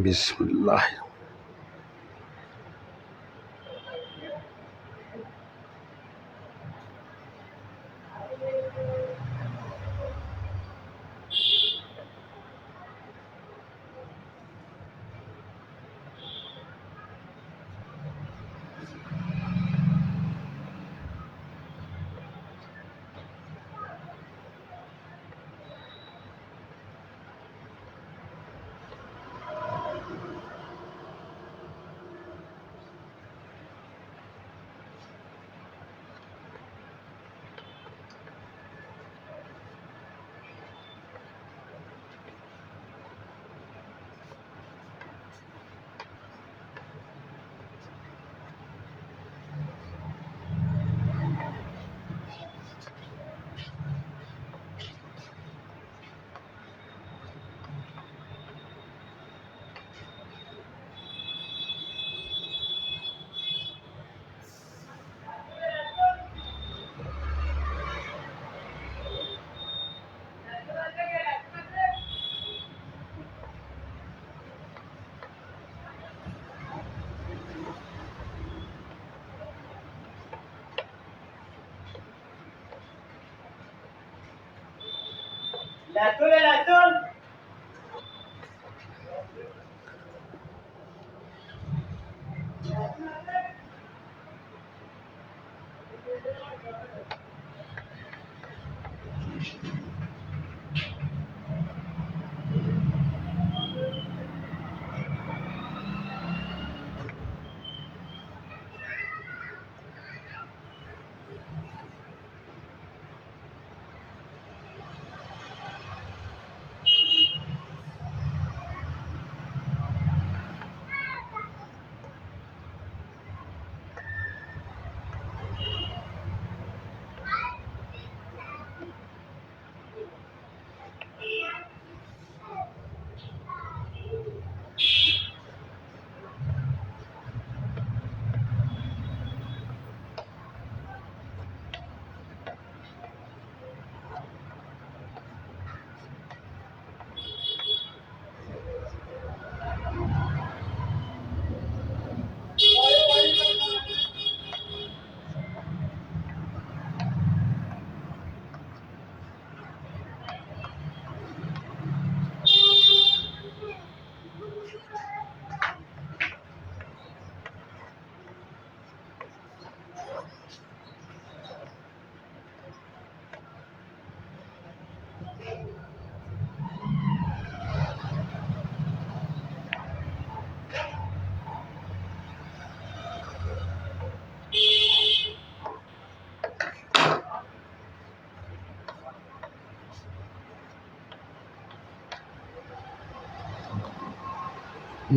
بسم اللہ.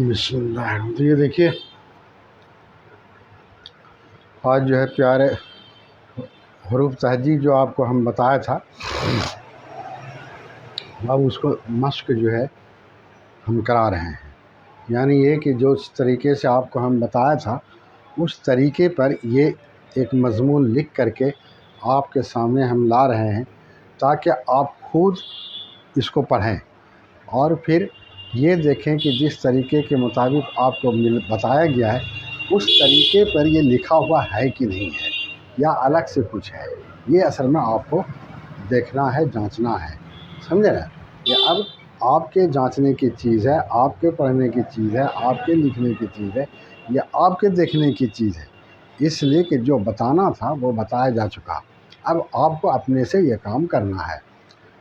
بسم اللہ. تو یہ دیکھیے آج جو ہے پیارے حروف تہجی جو آپ کو ہم بتایا تھا، اب اس کو مشق جو ہے ہم کرا رہے ہیں. یعنی یہ کہ جو اس طریقے سے آپ کو ہم بتایا تھا اس طریقے پر یہ ایک مضمون لکھ کر کے آپ کے سامنے ہم لا رہے ہیں تاکہ آپ خود اس کو پڑھیں اور پھر یہ دیکھیں کہ جس طریقے کے مطابق آپ کو بتایا گیا ہے اس طریقے پر یہ لکھا ہوا ہے کہ نہیں ہے یا الگ سے کچھ ہے. یہ اصل میں آپ کو دیکھنا ہے، جانچنا ہے. سمجھے نا؟ یہ اب آپ کے جانچنے کی چیز ہے، آپ کے پڑھنے کی چیز ہے، آپ کے لکھنے کی چیز ہے، یہ آپ کے دیکھنے کی چیز ہے. اس لیے کہ جو بتانا تھا وہ بتایا جا چکا، اب آپ کو اپنے سے یہ کام کرنا ہے.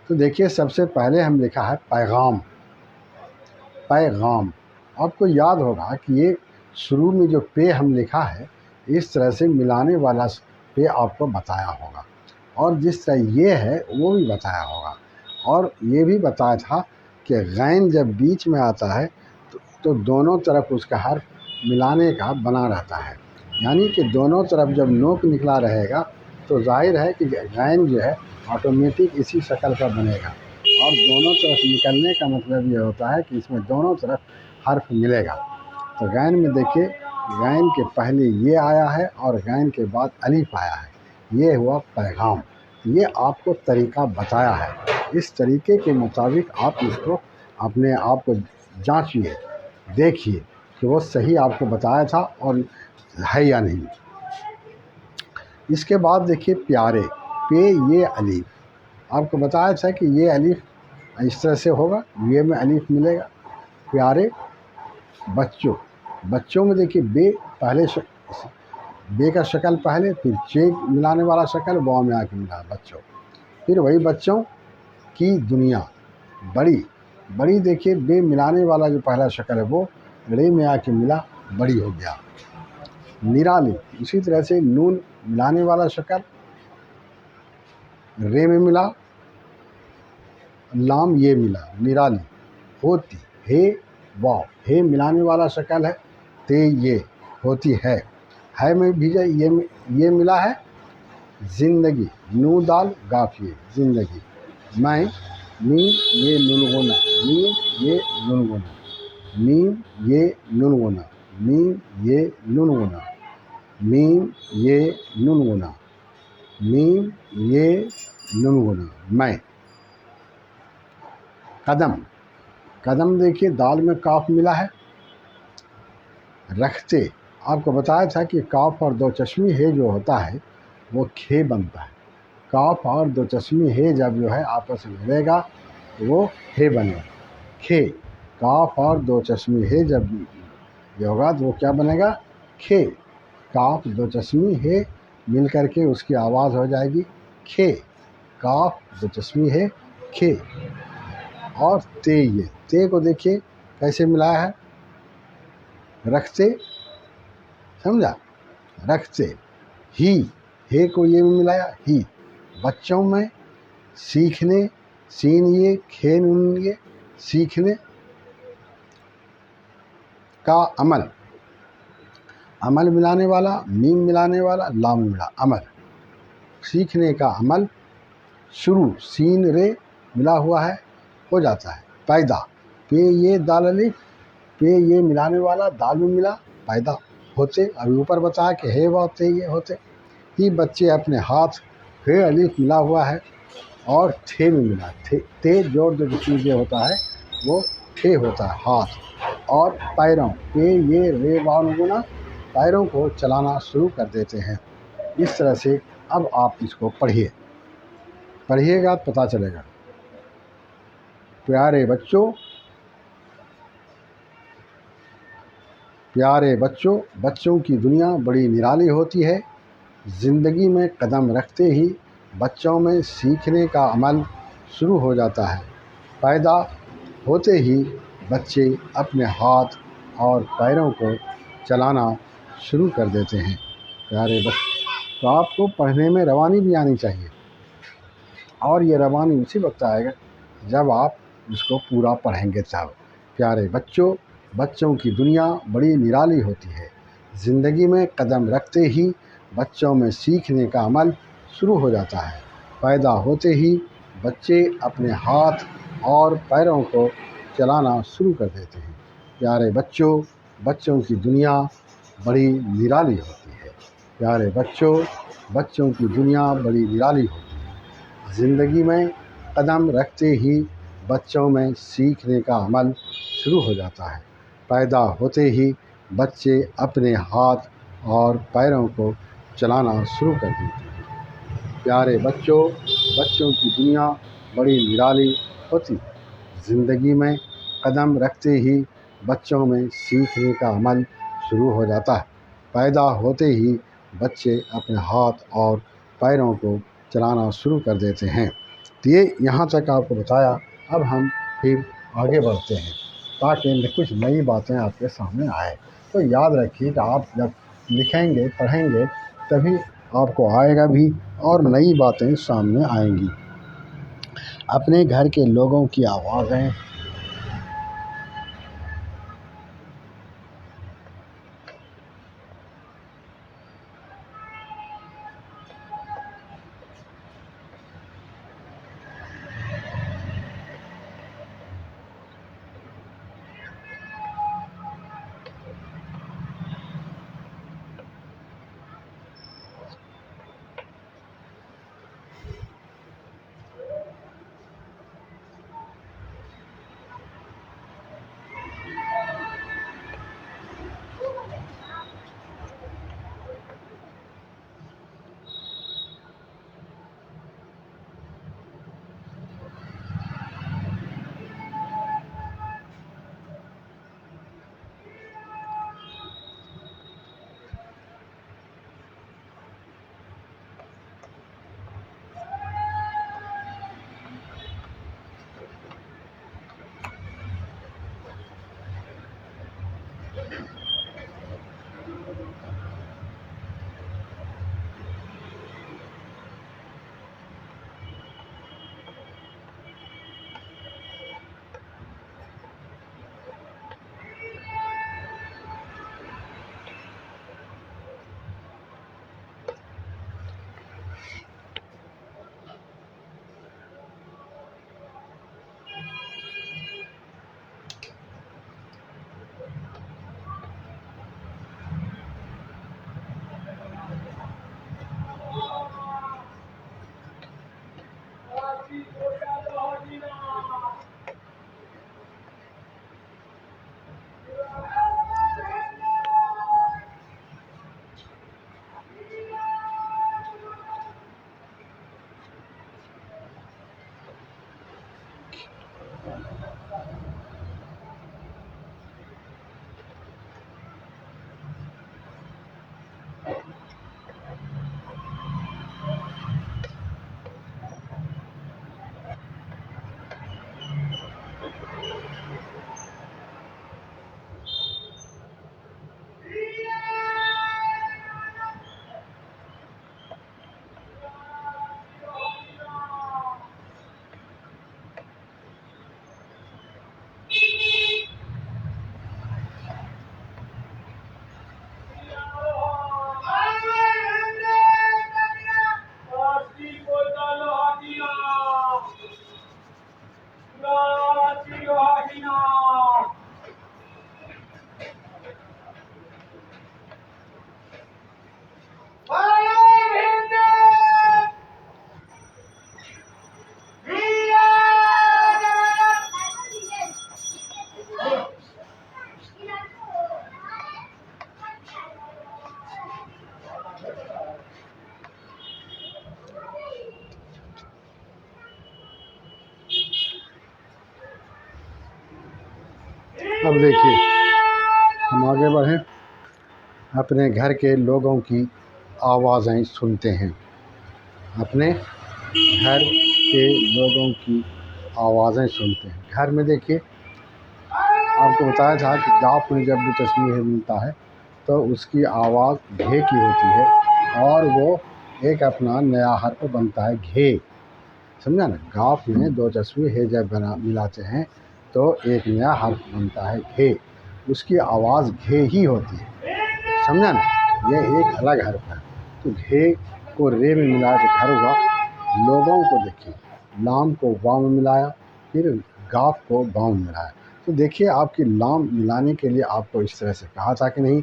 تو دیکھیے سب سے پہلے ہم لکھا ہے پیغام. پیغام آپ کو یاد ہوگا کہ یہ شروع میں جو پے ہم لکھا ہے اس طرح سے ملانے والا پے آپ کو بتایا ہوگا، اور جس طرح یہ ہے وہ بھی بتایا ہوگا. اور یہ بھی بتایا تھا کہ غین جب بیچ میں آتا ہے تو دونوں طرف اس کا حرف ملانے کا بنا رہتا ہے. یعنی کہ دونوں طرف جب نوک نکلا رہے گا تو ظاہر ہے کہ غین جو ہے آٹومیٹک اسی شکل کا بنے گا، اور دونوں طرف نکلنے کا مطلب یہ ہوتا ہے کہ اس میں دونوں طرف حرف ملے گا. تو غین میں دیکھیے غین کے پہلے یہ آیا ہے اور غین کے بعد الف آیا ہے، یہ ہوا پیغام۔ یہ آپ کو طریقہ بتایا ہے، اس طریقے کے مطابق آپ اس کو اپنے آپ کو جانچیے، دیکھیے کہ وہ صحیح آپ کو بتایا تھا اور ہے یا نہیں۔ اس کے بعد دیکھیے پیارے، پے یہ الف آپ کو بتایا تھا کہ یہ الف اس طرح سے ہوگا، یہ میں الف ملے گا۔ پیارے بچوں، بچوں میں دیکھیے بے پہلے بے کا شکل پہلے، پھر چے ملانے والا شکل واو میں آ کے ملا بچوں، پھر وہی بچوں کی دنیا بڑی، بڑی دیکھیے بے ملانے والا جو پہلا شکل ہے وہ رے میں آ کے ملا بڑی ہو گیا۔ نرالی، اسی طرح سے نون ملانے والا شکل رے میں ملا، لام یہ ملا نرالی۔ ہوتی، ہے واو، ہے ملانے والا شکل ہے، تے یہ ہوتی ہے میں بھی یہ ملا ہے۔ زندگی، نو دال گافیے زندگی۔ میں، میم یہ ننگنا، میم یہ ننگنا، میم یہ ننگنا، میم یہ ننگنا، میم یہ ننگنا، میم یہ ننگنا۔ میں، قدم، قدم دیکھیے دال میں کاف ملا ہے۔ رکھتے، آپ کو بتایا تھا کہ کاف اور دو چشمی ہے جو ہوتا ہے وہ کھے بنتا ہے، کاف اور دو چشمی ہے جب جو ہے آپس میں ملے گا تو وہ ہے بنے گا، کھے۔ کاف اور دو چشمی ہے جب یہ ہوگا تو وہ کیا بنے گا، کھے۔ کاف دو چشمی ہے مل کر کے اس کی آواز ہو جائے گی کھے، کاف دو چشمی ہے کھے۔ اور تے، یہ تے کو دیکھیے کیسے ملایا ہے، رکھتے، سمجھا، رکھتے ہی، ہے کو یہ میں ملایا ہی۔ بچوں میں، سیکھنے، سین یہ کھے نون یہ سیکھنے کا عمل، عمل ملانے والا، میم ملانے والا، لام ملا عمل، سیکھنے کا عمل۔ شروع، سین رے ملا ہوا ہے ہو جاتا ہے۔ پیدا، پے یہ دال الف، پے یہ ملانے والا دال میں ملا پیدا ہوتے، ابھی اوپر بتایا کہ ہے ہوتے یہ ہوتے ہی۔ بچے اپنے ہاتھ، ہے الف ملا ہوا ہے اور تھے میں ملا، تے جوڑ جو چیز یہ ہوتا ہے وہ تھے ہوتا ہے ہاتھ۔ اور پیروں، پے یہ رے واو گنا، پیروں کو چلانا شروع کر دیتے ہیں۔ اس طرح سے اب آپ اس کو پڑھیے گا پتہ چلے گا۔ پیارے بچوں، پیارے بچوں، بچوں کی دنیا بڑی نرالی ہوتی ہے، زندگی میں قدم رکھتے ہی بچوں میں سیکھنے کا عمل شروع ہو جاتا ہے، پیدا ہوتے ہی بچے اپنے ہاتھ اور پیروں کو چلانا شروع کر دیتے ہیں۔ پیارے بچوں، تو آپ کو پڑھنے میں روانی بھی آنی چاہیے، اور یہ روانی اسی وقت آئے گا جب آپ اس کو پورا پڑھیں گے تب۔ پیارے بچوں، بچوں کی دنیا بڑی نرالی ہوتی ہے، زندگی میں قدم رکھتے ہی بچوں میں سیکھنے کا عمل شروع ہو جاتا ہے، پیدا ہوتے ہی بچے اپنے ہاتھ اور پیروں کو چلانا شروع کر دیتے ہیں۔ پیارے بچوں، بچوں کی دنیا بڑی نرالی ہوتی ہے، پیارے بچوں، بچوں کی دنیا بڑی نرالی ہوتی ہے، زندگی میں قدم رکھتے ہی بچوں میں سیکھنے کا عمل شروع ہو جاتا ہے، پیدا ہوتے ہی بچے اپنے ہاتھ اور پیروں کو چلانا شروع کر دیتے ہیں۔ پیارے بچوں، بچوں کی دنیا بڑی نرالی ہوتی ہے، زندگی میں قدم رکھتے ہی بچوں میں سیکھنے کا عمل شروع ہو جاتا ہے، پیدا ہوتے ہی بچے اپنے ہاتھ اور پیروں کو چلانا شروع کر دیتے ہیں۔ تو یہ یہاں تک آپ کو بتایا، اب ہم پھر آگے بڑھتے ہیں تاکہ کچھ نئی باتیں آپ کے سامنے آئے۔ تو یاد رکھیے کہ آپ جب لکھیں گے پڑھیں گے تبھی آپ کو آئے گا بھی اور نئی باتیں سامنے آئیں گی۔ اپنے گھر کے لوگوں کی آوازیں اب دیکھیے ہم آگے بڑھیں، اپنے گھر کے لوگوں کی آوازیں سنتے ہیں، اپنے گھر کے لوگوں کی آوازیں سنتے ہیں۔ گھر میں دیکھیے آپ کو بتایا تھا کہ گاپ میں جب بھی تسبیح ملتا ہے تو اس کی آواز گھے کی ہوتی ہے، اور وہ ایک اپنا نیا حرف بنتا ہے گھے، سمجھا نا؟ گاف میں دو تسبیح جب ملاتے ہیں تو ایک نیا حرف بنتا ہے گھے، اس کی آواز گھے ہی ہوتی ہے، سمجھا نا؟ یہ ایک الگ حرف ہے۔ تو گھے کو رے میں ملایا تو گھر ہوا۔ لوگوں کو دیکھیے، لام کو واو میں ملایا، پھر گاف کو باؤ میں ملایا۔ تو دیکھیے آپ کی لام ملانے کے لیے آپ کو اس طرح سے کہا تھا کہ نہیں،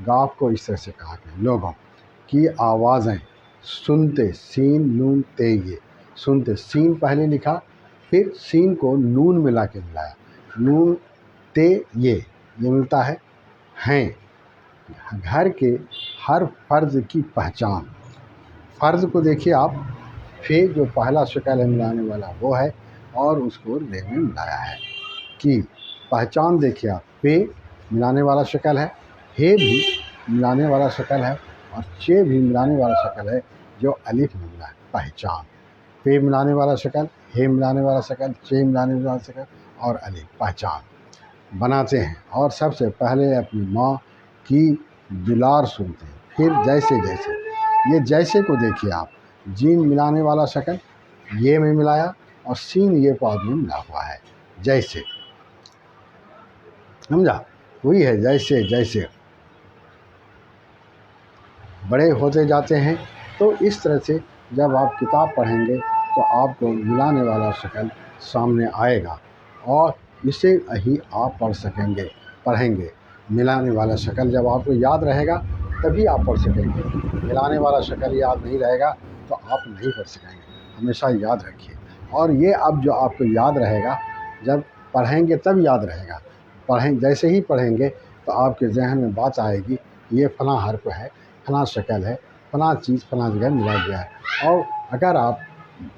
گاف کو اس طرح سے کہا کہ لوگوں کی آوازیں سنتے، سین نون تے یہ سنتے، سین پہلے لکھا، پھر سین کو نون ملا کے ملایا، نون تے یہ ملتا ہے ہیں۔ گھر کے ہر فرد کی پہچان، فرد کو دیکھیے آپ، فے جو پہلا شکل ہے ملانے والا وہ ہے، اور اس کو رے میں ملایا ہے۔ کی پہچان دیکھیے آپ، فے ملانے والا شکل ہے، ہے بھی ملانے والا شکل ہے، اور چے بھی ملانے والا شکل ہے جو الف میں ملا ہے، پہچان۔ فے ملانے والا شکل، ہے ملانے والا شکل، چے ملانے والا شکل، اور الف، پہچان بناتے ہیں۔ اور سب سے پہلے اپنی ماں کی دلار سنتے ہیں، پھر جیسے جیسے، یہ جیسے کو دیکھیے آپ، جیم ملانے والا شکل یہ میں ملایا، اور سین یہ پاد میں ملا ہوا ہے، جیسے، سمجھا؟ وہی ہے جیسے جیسے بڑے ہوتے جاتے ہیں۔ تو اس طرح سے جب آپ کتاب پڑھیں گے تو آپ کو ملانے والا شکل سامنے آئے گا، اور اسے ہی آپ پڑھیں گے۔ ملانے والا شکل جب آپ کو یاد رہے گا تبھی آپ پڑھ سکیں گے، ملانے والا شکل یاد نہیں رہے گا تو آپ نہیں پڑھ سکیں گے، ہمیشہ یاد رکھیے۔ اور یہ اب جو آپ کو یاد رہے گا، جب پڑھیں گے تب یاد رہے گا، جیسے ہی پڑھیں گے تو آپ کے ذہن میں بات آئے گی، یہ فلاں حرف ہے، فلاں شکل ہے، فلاں چیز فلاں جگہ ملا گیا ہے۔ اور اگر آپ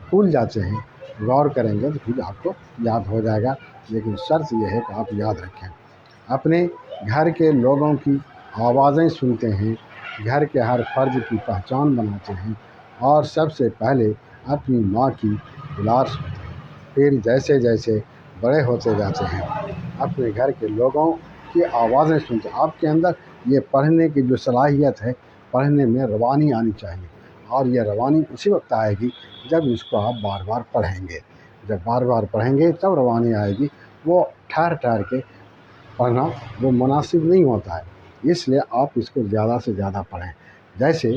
بھول جاتے ہیں، غور کریں گے تو پھر آپ کو یاد ہو جائے گا، لیکن شرط یہ ہے کہ آپ یاد رکھیں۔ اپنے گھر کے لوگوں کی آوازیں سنتے ہیں، گھر کے ہر فرد کی پہچان بناتے ہیں، اور سب سے پہلے اپنی ماں کی دلار سنتے ہیں، پھر جیسے جیسے بڑے ہوتے جاتے ہیں، اپنے گھر کے لوگوں کی آوازیں سنتے ہیں۔ آپ کے اندر یہ پڑھنے کی جو صلاحیت ہے، پڑھنے میں روانی آنی چاہیے، اور یہ روانی اسی وقت آئے گی جب اس کو آپ بار بار پڑھیں گے۔ جب بار بار پڑھیں گے تب روانی آئے گی۔ وہ ٹھہر ٹھہر کے پڑھنا وہ مناسب نہیں ہوتا ہے، اس لیے آپ اس کو زیادہ سے زیادہ پڑھیں۔ جیسے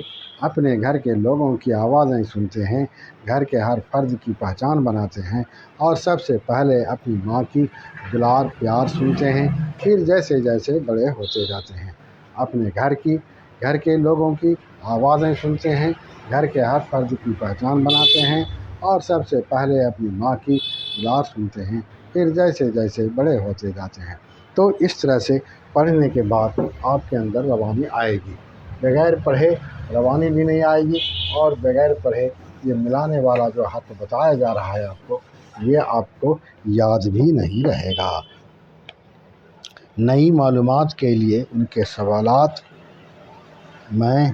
اپنے گھر کے لوگوں کی آوازیں سنتے ہیں، گھر کے ہر فرد کی پہچان بناتے ہیں، اور سب سے پہلے اپنی ماں کی دلار پیار سنتے ہیں، پھر جیسے جیسے بڑے ہوتے جاتے ہیں اپنے گھر کے لوگوں کی آوازیں سنتے ہیں، گھر کے ہر فرد کی پہچان بناتے ہیں، اور سب سے پہلے اپنی ماں کی دلار سنتے ہیں، پھر جیسے جیسے بڑے ہوتے جاتے ہیں۔ تو اس طرح سے پڑھنے کے بعد آپ کے اندر روانی آئے گی۔ بغیر پڑھے روانی بھی نہیں آئے گی، اور بغیر پڑھے یہ ملانے والا جو حق بتایا جا رہا ہے آپ کو، یہ آپ کو یاد بھی نہیں رہے گا۔ نئی معلومات کے لیے ان کے سوالات میں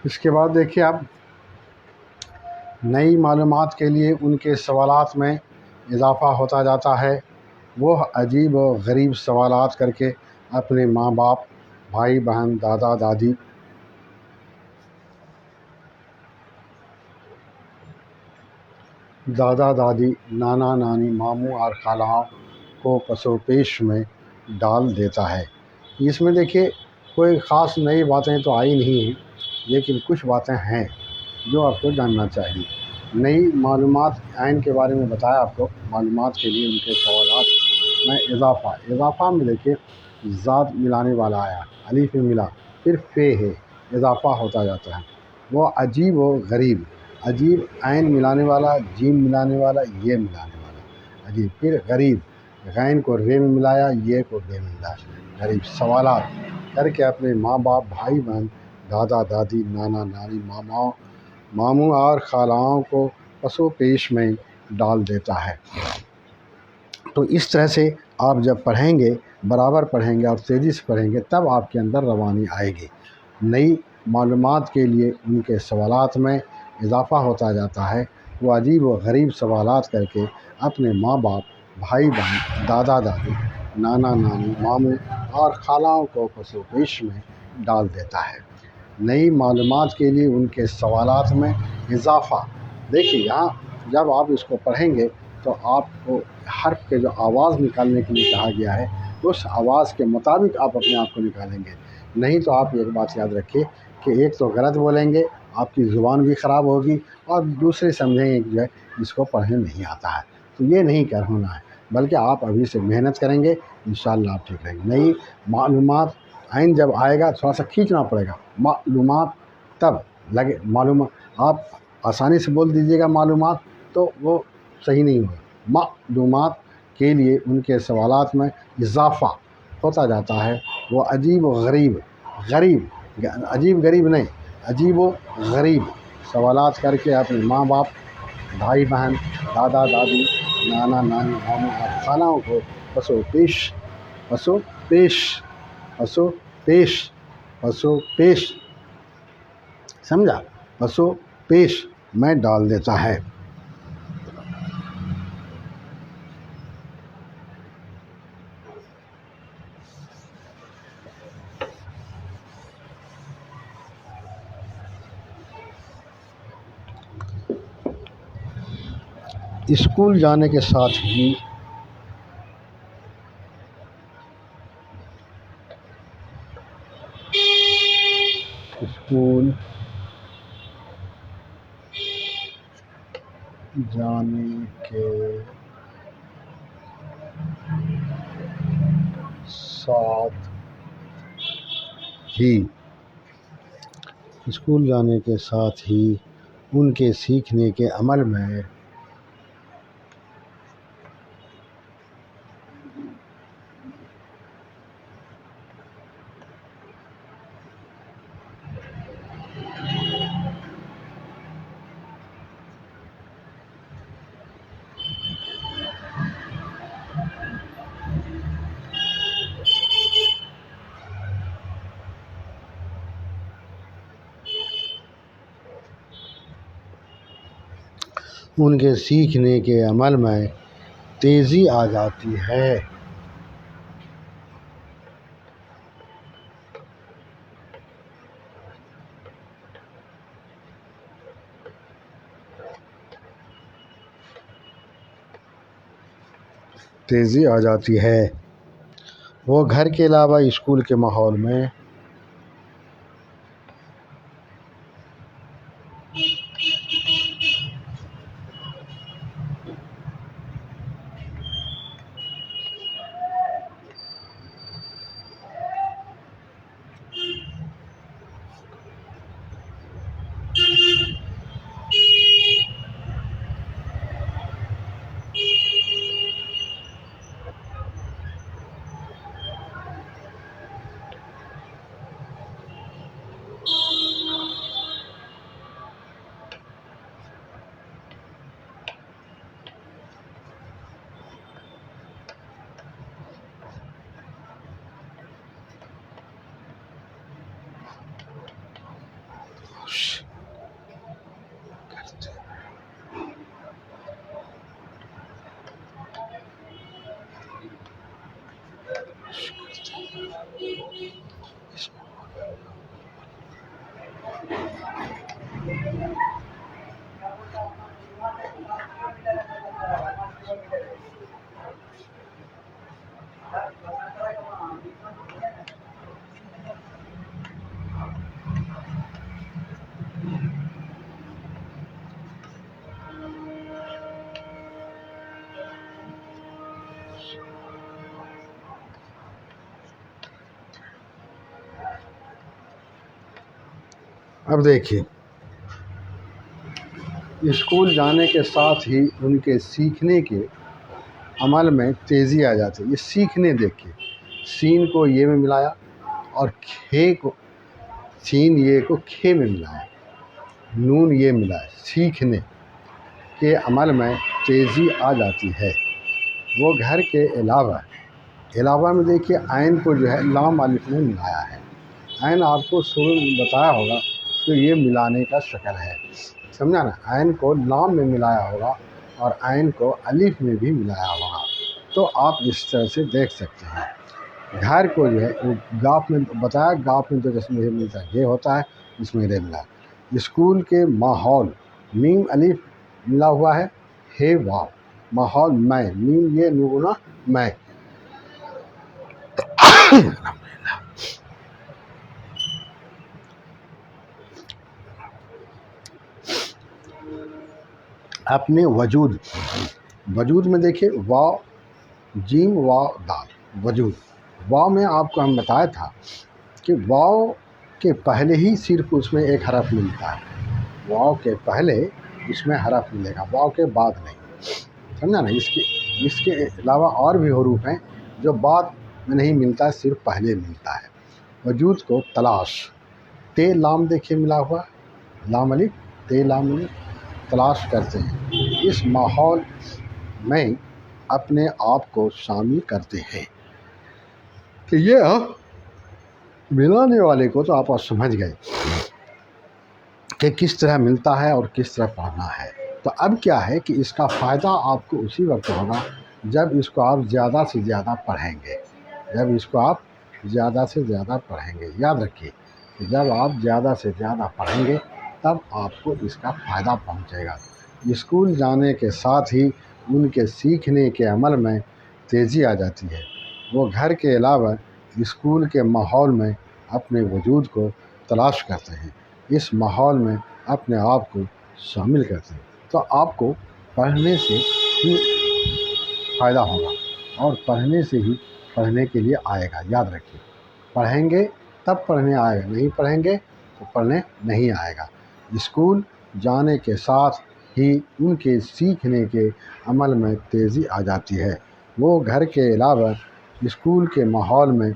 اس کے بعد دیکھیے آپ، نئی معلومات کے لیے ان کے سوالات میں اضافہ ہوتا جاتا ہے۔ وہ عجیب و غریب سوالات کر کے اپنے ماں باپ، بھائی بہن، دادا دادی، نانا نانی، ماموں اور خالہوں کو پس و پیش میں ڈال دیتا ہے۔ اس میں دیکھیے کوئی خاص نئی باتیں تو آئی نہیں ہیں، لیکن کچھ باتیں ہیں جو آپ کو جاننا چاہیے۔ نئی معلومات عین کے بارے میں بتایا آپ کو، معلومات کے لیے ان کے سوالات میں اضافہ میں دیکھیے ذات ملانے والا آیا، الف میں ملا، پھر فے ہے، اضافہ ہوتا جاتا ہے۔ وہ عجیب و غریب، عجیب عین ملانے والا، جیم ملانے والا، یہ ملانے والا عجیب، پھر غریب، غین کو رے میں ملایا، یہ کو بے میں ملایا، غریب۔ سوالات کر کے اپنے ماں باپ، بھائی بہن، دادا دادی، نانا نانی، ماموں اور خالاؤں کو پس و پیش میں ڈال دیتا ہے۔ تو اس طرح سے آپ جب پڑھیں گے، برابر پڑھیں گے اور تیزی سے پڑھیں گے، تب آپ کے اندر روانی آئے گی۔ نئی معلومات کے لیے ان کے سوالات میں اضافہ ہوتا جاتا ہے۔ وہ عجیب و غریب سوالات کر کے اپنے ماں باپ، بھائی بہن، دادا دادی، نانا نانی، ماموں اور خالاؤں کو پس و پیش میں ڈال دیتا ہے۔ نئی معلومات کے لیے ان کے سوالات میں اضافہ، دیکھیے یہاں جب آپ اس کو پڑھیں گے تو آپ کو حرف کے جو آواز نکالنے کے لیے کہا گیا ہے، اس آواز کے مطابق آپ اپنے آپ کو نکالیں گے، نہیں تو آپ ایک بات یاد رکھیے کہ ایک تو غلط بولیں گے، آپ کی زبان بھی خراب ہوگی، اور دوسرے سمجھیں گے کہ جو ہے اس کو پڑھنے نہیں آتا ہے۔ تو یہ نہیں ہونا ہے، بلکہ آپ ابھی سے محنت کریں گے، انشاءاللہ آپ ٹھیک رہیں گے۔ نئی معلومات عین جب آئے گا تھوڑا سا کھینچنا پڑے گا، معلومات، تب لگے معلومات، آپ آسانی سے بول دیجیے گا معلومات تو وہ صحیح نہیں ہوگا۔ معلومات کے لیے ان کے سوالات میں اضافہ ہوتا جاتا ہے۔ وہ عجیب و غریب، عجیب غریب نہیں، عجیب و غریب سوالات کر کے اپنے ماں باپ، بھائی بہن، دادا دادی، نانا نانی، ماموں اور خالاؤں کو پس و پیش پس و پیش پس و پیش پس و پیش سمجھا، پس و پیش میں ڈال دیتا ہے۔ اسکول جانے کے ساتھ ہی اسکول جانے کے ساتھ ہی اسکول جانے کے ساتھ ہی ان کے سیکھنے کے عمل میں ان کے سیکھنے کے عمل میں تیزی آ جاتی ہے۔ تیزی آ جاتی ہے۔ وہ گھر کے علاوہ اسکول کے ماحول میں اب دیکھیے، اسکول جانے کے ساتھ ہی ان کے سیکھنے کے عمل میں تیزی آ جاتی ہے۔ یہ سیکھنے، دیکھیے سین کو یہ میں ملایا اور کھے کو، سین یہ کو کھے میں ملایا، نون یہ ملایا، سیکھنے کے عمل میں تیزی آ جاتی ہے۔ وہ گھر کے علاوہ، علاوہ میں دیکھیے عین کو جو ہے لام الف میں ملایا ہے۔ عین آپ کو شروع میں بتایا ہوگا تو یہ ملانے کا شکل ہے، سمجھا نا؟ عین کو لام میں ملایا ہوگا اور عین کو الف میں بھی ملایا ہوگا، تو آپ اس طرح سے دیکھ سکتے ہیں۔ گھر کو جو ہے گاف میں بتایا، گاف میں تو جس میں ملتا ہے یہ ہوتا ہے، اس میں رے ملا۔ اسکول کے ماحول، میم الف ملا ہوا ہے، ہے واو، ماحول میں، میم یہ نگنا میں۔ اپنے وجود، وجود میں دیکھیے واو جیم واو دال، وجود۔ واو میں آپ کو ہم بتایا تھا کہ واو کے پہلے ہی صرف اس میں ایک حرف ملتا ہے، واو کے پہلے اس میں حرف ملے گا، واو کے بعد نہیں، سمجھا نا؟ اس کے علاوہ اور بھی حروف ہیں جو بعد میں نہیں ملتا ہے، صرف پہلے ملتا ہے۔ وجود کو تلاش، تے لام دیکھیے ملا ہوا، لام الف تے لام الف، تلاش کرتے ہیں، اس ماحول میں اپنے آپ کو شامل کرتے ہیں۔ کہ یہ ملانے والے کو تو آپ سمجھ گئے کہ کس طرح ملتا ہے اور کس طرح پڑھنا ہے۔ تو اب کیا ہے کہ اس کا فائدہ آپ کو اسی وقت ہوگا جب اس کو آپ زیادہ سے زیادہ پڑھیں گے، جب اس کو آپ زیادہ سے زیادہ پڑھیں گے۔ یاد رکھیے کہ جب آپ زیادہ سے زیادہ پڑھیں گے تب آپ کو اس کا فائدہ پہنچے گا۔ اسکول جانے کے ساتھ ہی ان کے سیکھنے کے عمل میں تیزی آ جاتی ہے۔ وہ گھر کے علاوہ اسکول کے ماحول میں اپنے وجود کو تلاش کرتے ہیں، اس ماحول میں اپنے آپ کو شامل کرتے ہیں۔ تو آپ کو پڑھنے سے ہی فائدہ ہوگا اور پڑھنے سے ہی پڑھنے کے لیے آئے گا۔ یاد رکھیے، پڑھیں گے تب پڑھنے آئے گا، نہیں پڑھیں گے تو پڑھنے نہیں آئے گا۔ اسکول جانے کے ساتھ ہی ان کے سیکھنے کے عمل میں تیزی آ جاتی ہے۔ وہ گھر کے علاوہ اسکول کے ماحول میں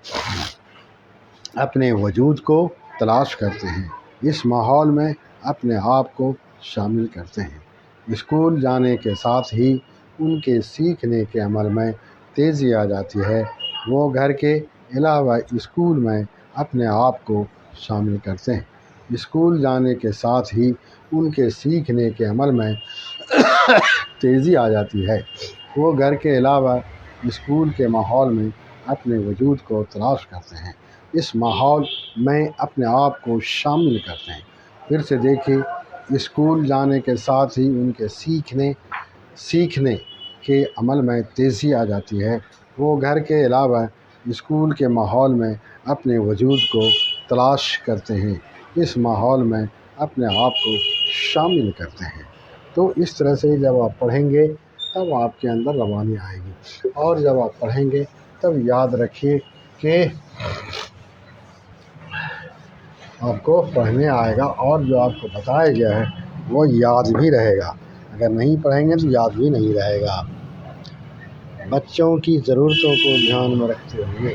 اپنے وجود کو تلاش کرتے ہیں، اس ماحول میں اپنے آپ کو شامل کرتے ہیں۔ اسکول جانے کے ساتھ ہی ان کے سیکھنے کے عمل میں تیزی آ جاتی ہے۔ وہ گھر کے علاوہ اسکول میں اپنے آپ کو شامل کرتے ہیں، اسکول جانے کے ساتھ ہی ان کے سیکھنے کے عمل میں تیزی آ جاتی ہے۔ وہ گھر کے علاوہ اسکول کے ماحول میں اپنے وجود کو تلاش کرتے ہیں، اس ماحول میں اپنے آپ کو شامل کرتے ہیں۔ پھر سے دیکھیے، اسکول جانے کے ساتھ ہی ان کے سیکھنے کے عمل میں تیزی آ جاتی ہے۔ وہ گھر کے علاوہ اسکول کے ماحول میں اپنے وجود کو تلاش کرتے ہیں، اس ماحول میں اپنے آپ کو شامل کرتے ہیں۔ تو اس طرح سے جب آپ پڑھیں گے تب آپ کے اندر روانی آئے گی، اور جب آپ پڑھیں گے تب یاد رکھیے کہ آپ کو پڑھنے آئے گا، اور جو آپ کو بتایا گیا ہے وہ یاد بھی رہے گا۔ اگر نہیں پڑھیں گے تو یاد بھی نہیں رہے گا۔ بچوں کی ضرورتوں کو دھیان میں رکھتے ہوئے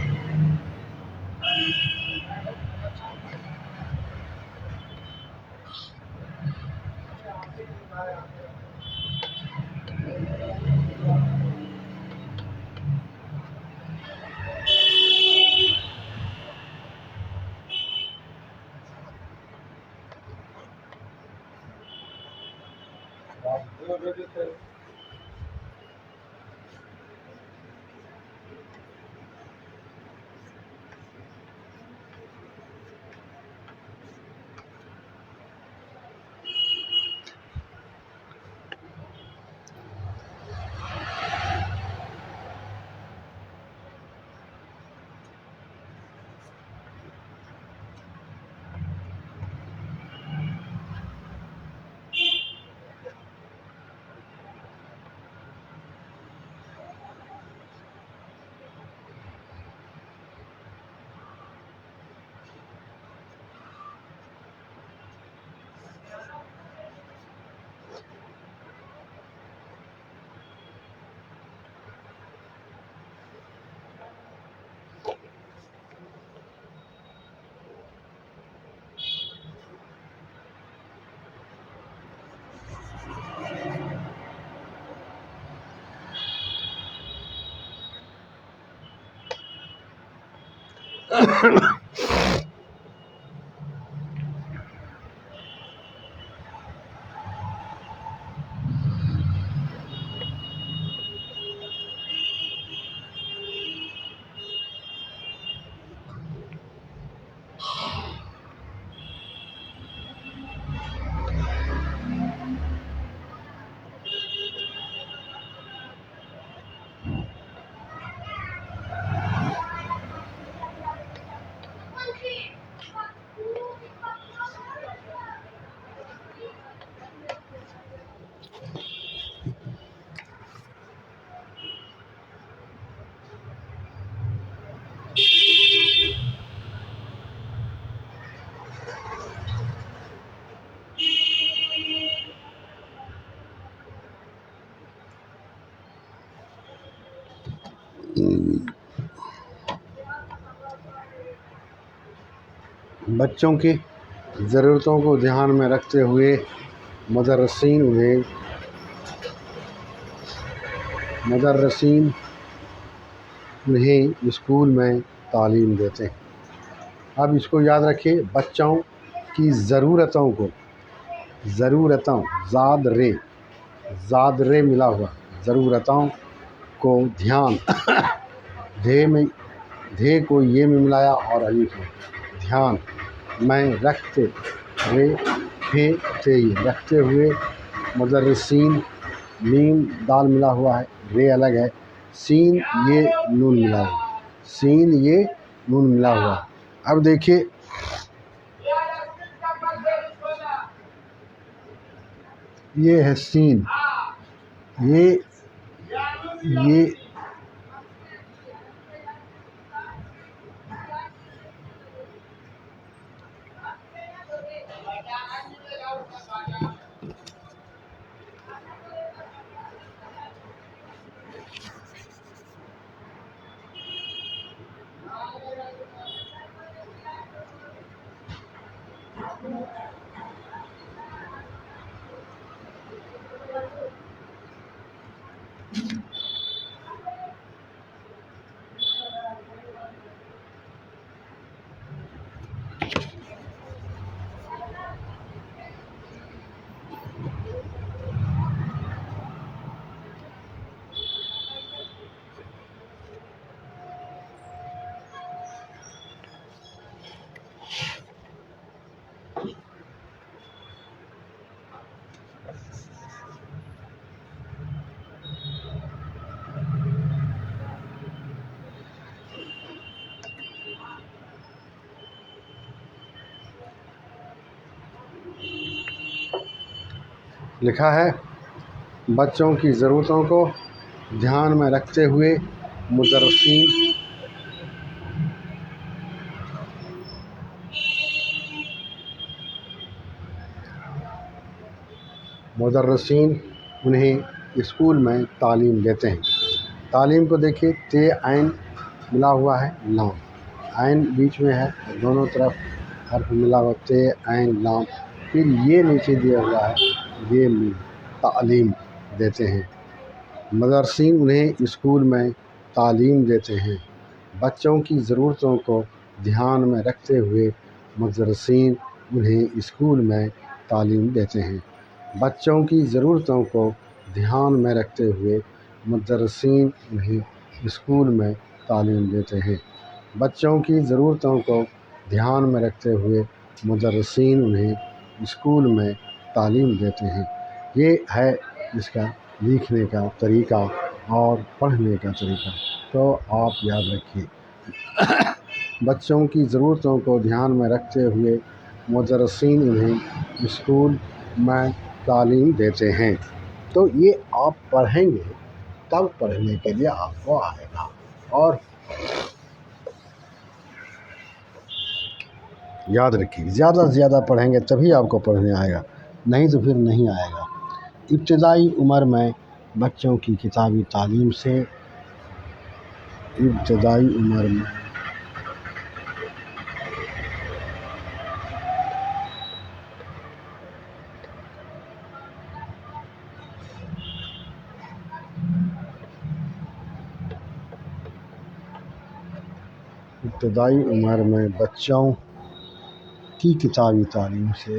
بچوں کی ضرورتوں کو دھیان میں رکھتے ہوئے مدرسین انہیں اسکول میں تعلیم دیتے ہیں۔ اب اس کو یاد رکھیے، بچوں کی ضرورتوں زاد رے ملا ہوا، ضرورتوں کو دھیان دھے کو یہ میں ملایا اور الف میں دھیان میں رکھتے رکھتے ہوئے مدرسین، میم دال ملا ہوا ہے، رے الگ ہے، سین یہ نون ملا ہوا ہے۔ اب دیکھیے یہ ہے سین، یہ لکھا ہے، بچوں کی ضرورتوں کو دھیان میں رکھتے ہوئے مدرسین انہیں اسکول میں تعلیم دیتے ہیں۔ تعلیم کو دیکھیے، تے عین ملا ہوا ہے، لام عین بیچ میں ہے، دونوں طرف حرف ملا ہوا، تے عین لام، پھر یہ نیچے دیا ہوا ہے، یہ تعلیم دیتے ہیں۔ مدرسین انہیں اسکول میں تعلیم دیتے ہیں۔ بچوں کی ضرورتوں کو دھیان میں رکھتے ہوئے مدرسین انہیں اسکول میں تعلیم دیتے ہیں۔ بچوں کی ضرورتوں کو دھیان میں رکھتے ہوئے مدرسین انہیں اسکول میں تعلیم دیتے ہیں۔ بچوں کی ضرورتوں کو دھیان میں رکھتے ہوئے مدرسین انہیں اسکول میں تعلیم دیتے ہیں۔ یہ ہے اس کا لکھنے کا طریقہ اور پڑھنے کا طریقہ، تو آپ یاد رکھیے، بچوں کی ضرورتوں کو دھیان میں رکھتے ہوئے مدرسین انہیں اسکول میں تعلیم دیتے ہیں۔ تو یہ آپ پڑھیں گے تب پڑھنے کے لیے آپ کو آئے گا، اور یاد رکھیے زیادہ سے زیادہ پڑھیں گے تبھی آپ کو پڑھنے آئے گا، نہیں تو پھر نہیں آئے گا۔ ابتدائی عمر میں بچوں کی کتابی تعلیم سے ابتدائی عمر میں بچوں کی کتابی تعلیم سے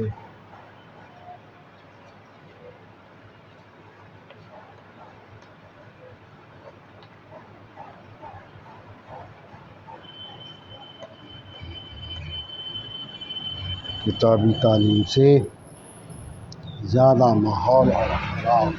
زیادہ ماحول اور حالات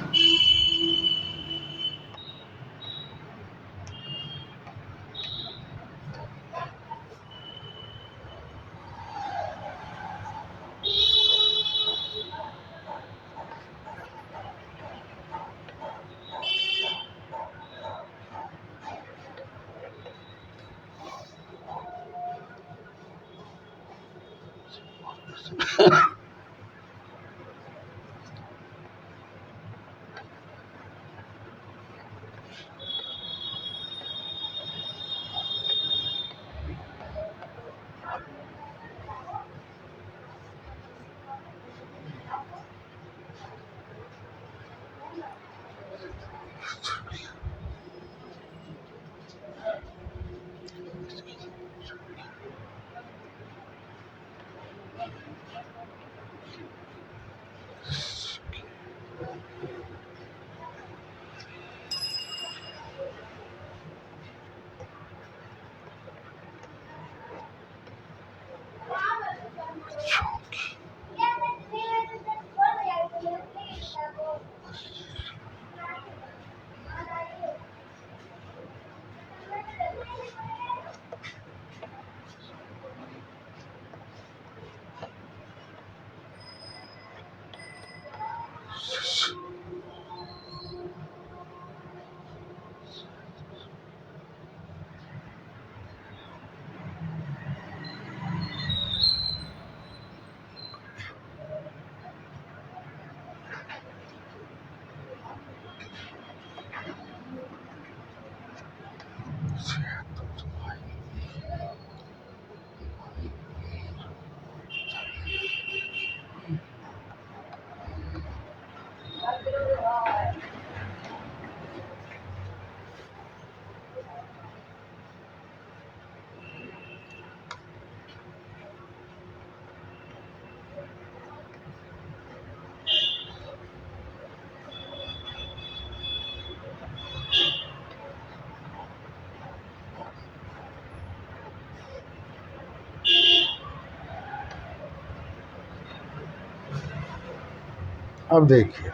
اب دیکھیے،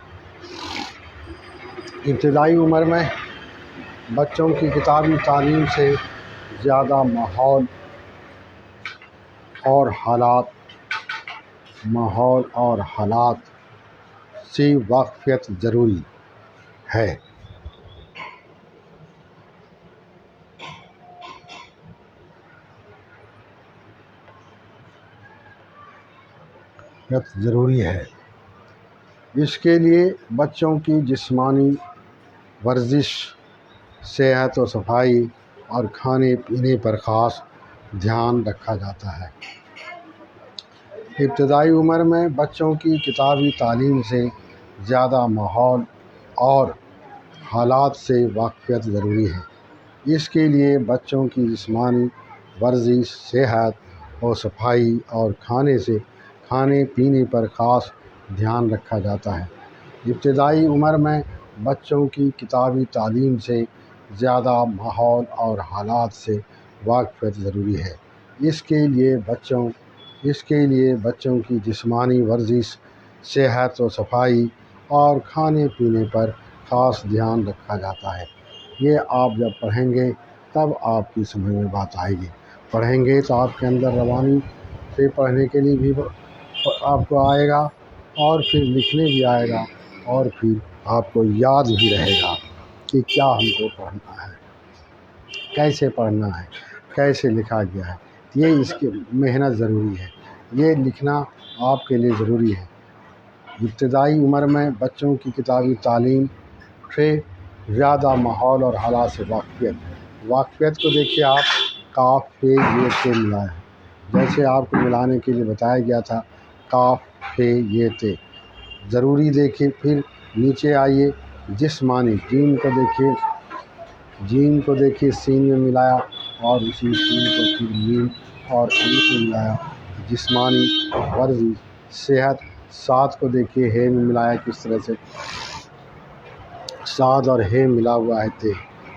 ابتدائی عمر میں بچوں کی کتابی تعلیم سے زیادہ ماحول اور حالات سے واقفیت ضروری ہے۔ اس کے لیے بچوں کی جسمانی ورزش، صحت و صفائی اور کھانے پینے پر خاص دھیان رکھا جاتا ہے۔ ابتدائی عمر میں بچوں کی کتابی تعلیم سے زیادہ ماحول اور حالات سے واقفیت ضروری ہے۔ اس کے لیے بچوں کی جسمانی ورزش، صحت و صفائی اور کھانے پینے پر خاص دھیان رکھا جاتا ہے۔ ابتدائی عمر میں بچوں کی کتابی تعلیم سے زیادہ ماحول اور حالات سے واقفیت ضروری ہے۔ اس کے لیے بچوں کی جسمانی ورزش، صحت و صفائی اور کھانے پینے پر خاص دھیان رکھا جاتا ہے۔ یہ آپ جب پڑھیں گے تب آپ کی سمجھ میں بات آئے گی۔ پڑھیں گے تو آپ کے اندر روانی سے پڑھنے کے لیے بھی آپ کو آئے گا، اور پھر لکھنے بھی آئے گا، اور پھر آپ کو یاد بھی رہے گا کہ کیا ہم کو پڑھنا ہے، کیسے پڑھنا ہے، کیسے لکھا گیا ہے۔ یہ اس کی محنت ضروری ہے، یہ لکھنا آپ کے لیے ضروری ہے۔ ابتدائی عمر میں بچوں کی کتابی تعلیم سے زیادہ ماحول اور حالات سے واقفیت کو دیکھیے آپ، کاف پہ یہ تے ملا ہے، جیسے آپ کو ملانے کے لیے بتایا گیا تھا، کاف پہ یہ تے ضروری۔ دیکھیے پھر نیچے آئیے، جسمانی، جیم کو دیکھیے سین میں ملایا، اور اسی سین کو پھر میم اور الف میں ملایا، جسمانی ورزش صحت، سات کو دیکھیے ہے میں ملایا کس طرح سے، سات اور ہے ملا ہوا ہے تے،